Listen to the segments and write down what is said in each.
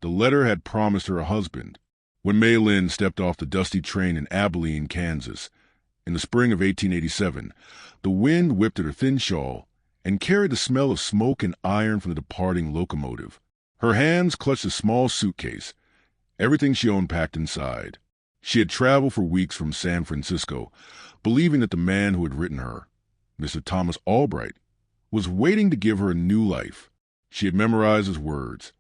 The letter had promised her a husband. When Mei Lin stepped off the dusty train in Abilene, Kansas, in the spring of 1887, the wind whipped at her thin shawl and carried the smell of smoke and iron from the departing locomotive. Her hands clutched a small suitcase, everything she owned packed inside. She had traveled for weeks from San Francisco, believing that the man who had written her, Mr. Thomas Albright, was waiting to give her a new life. She had memorized his words.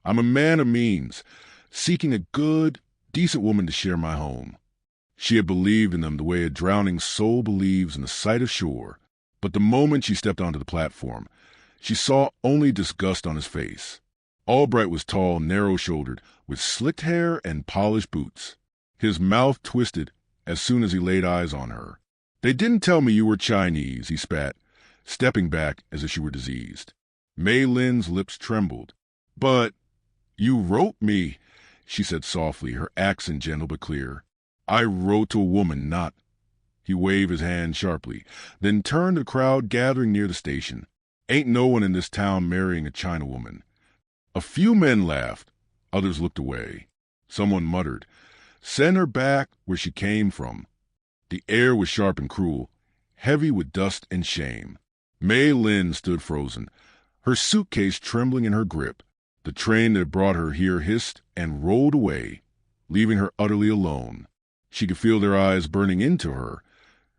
"I'm a man of means, seeking a good, decent woman to share my home." She had believed in them the way a drowning soul believes in the sight of shore. But the moment she stepped onto the platform, she saw only disgust on his face. Albright was tall, narrow-shouldered, with slicked hair and polished boots. His mouth twisted as soon as he laid eyes on her. "They didn't tell me you were Chinese," he spat, stepping back as if she were diseased. Mei Lin's lips trembled. "But you wrote me," she said softly, her accent gentle but clear. "I wrote to a woman, not—" He waved his hand sharply, then turned to the crowd gathering near the station. "Ain't no one in this town marrying a Chinawoman." A few men laughed. Others looked away. Someone muttered, "Send her back where she came from." The air was sharp and cruel, heavy with dust and shame. Mei Lin stood frozen, her suitcase trembling in her grip. The train that brought her here hissed and rolled away, leaving her utterly alone. She could feel their eyes burning into her,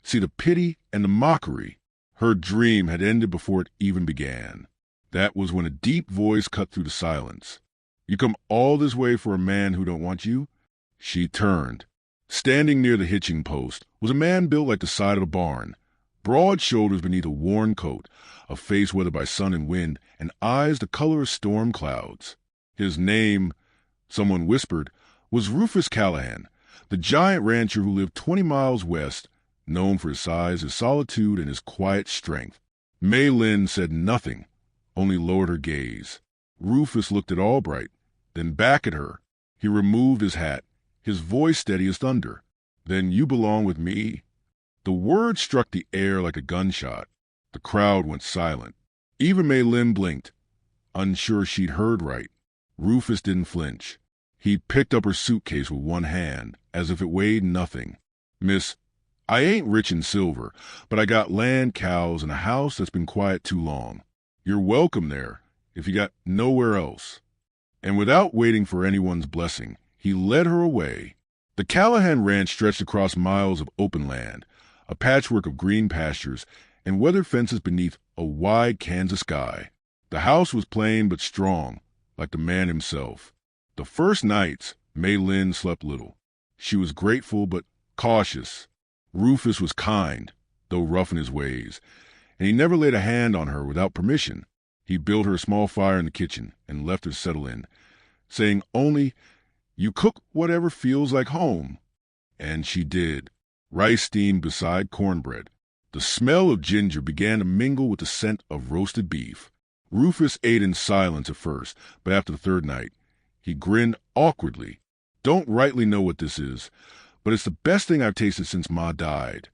see the pity and the mockery. Her dream had ended before it even began. That was when a deep voice cut through the silence. "You come all this way for a man who don't want you?" She turned. Standing near the hitching post was a man built like the side of a barn, broad shoulders beneath a worn coat, a face weathered by sun and wind, and eyes the color of storm clouds. His name, someone whispered, was Rufus Callahan, the giant rancher who lived 20 miles west, known for his size, his solitude, and his quiet strength. Mei Lin said nothing, only lowered her gaze. Rufus looked at Albright, then back at her. He removed his hat, his voice steady as thunder. "Then you belong with me?" The word struck the air like a gunshot. The crowd went silent. Even Mei Lin blinked, unsure she'd heard right. Rufus didn't flinch. He picked up her suitcase with one hand, as if it weighed nothing. "Miss, I ain't rich in silver, but I got land, cows, and a house that's been quiet too long. You're welcome there, if you got nowhere else." And without waiting for anyone's blessing, he led her away. The Callahan Ranch stretched across miles of open land, a patchwork of green pastures and weathered fences beneath a wide Kansas sky. The house was plain but strong, like the man himself. The first nights, Mei Lin slept little. She was grateful but cautious. Rufus was kind, though rough in his ways, and he never laid a hand on her without permission. He built her a small fire in the kitchen and left her to settle in, saying only, "You cook whatever feels like home." And she did. Rice steamed beside cornbread. The smell of ginger began to mingle with the scent of roasted beef. Rufus ate in silence at first, but after the third night, he grinned awkwardly. "Don't rightly know what this is, but it's the best thing I've tasted since Ma died."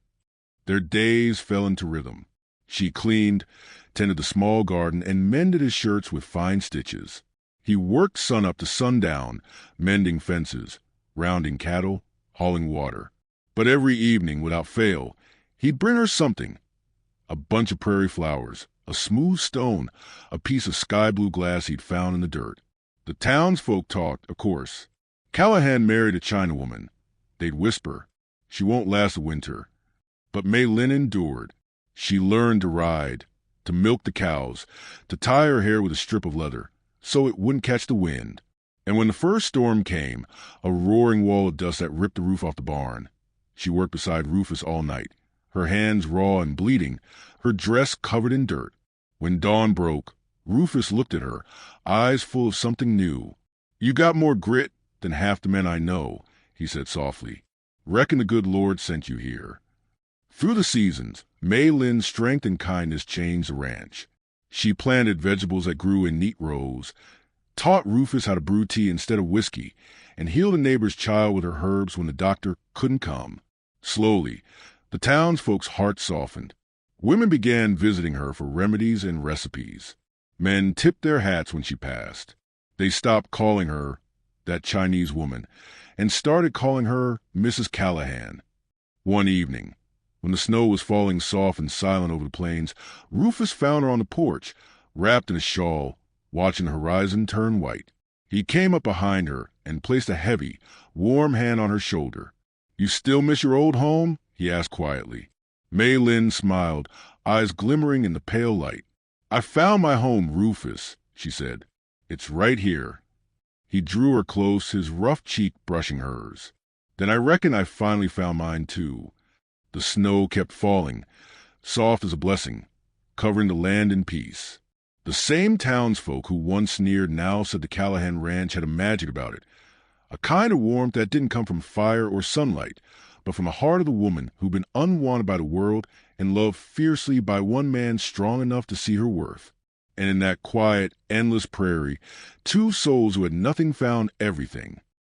Their days fell into rhythm. She cleaned, tended the small garden, and mended his shirts with fine stitches. He worked sunup to sundown, mending fences, rounding cattle, hauling water. But every evening, without fail, he'd bring her something: a bunch of prairie flowers, a smooth stone, a piece of sky-blue glass he'd found in the dirt. The townsfolk talked, of course. Callahan married a Chinawoman. They'd whisper, "She won't last the winter." But Mei Lin endured. She learned to ride, to milk the cows, to tie her hair with a strip of leather, so it wouldn't catch the wind. And when the first storm came, a roaring wall of dust that ripped the roof off the barn, she worked beside Rufus all night, her hands raw and bleeding, her dress covered in dirt. When dawn broke, Rufus looked at her, eyes full of something new. "You got more grit than half the men I know," he said softly. "Reckon the good Lord sent you here." Through the seasons, Mei Lin's strength and kindness changed the ranch. She planted vegetables that grew in neat rows, taught Rufus how to brew tea instead of whiskey, and healed a neighbor's child with her herbs when the doctor couldn't come. Slowly, the townsfolk's hearts softened. Women began visiting her for remedies and recipes. Men tipped their hats when she passed. They stopped calling her that Chinese woman and started calling her Mrs. Callahan. One evening, when the snow was falling soft and silent over the plains, Rufus found her on the porch, wrapped in a shawl, watching the horizon turn white. He came up behind her and placed a heavy, warm hand on her shoulder. "You still miss your old home?" he asked quietly. Mei Lin smiled, eyes glimmering in the pale light. "I found my home, Rufus," she said. "It's right here." He drew her close, his rough cheek brushing hers. "Then I reckon I finally found mine, too." The snow kept falling, soft as a blessing, covering the land in peace. The same townsfolk who once sneered now said the Callahan Ranch had a magic about it, a kind of warmth that didn't come from fire or sunlight, but from the heart of the woman who'd been unwanted by the world and loved fiercely by one man strong enough to see her worth. And in that quiet, endless prairie, two souls who had nothing found everything.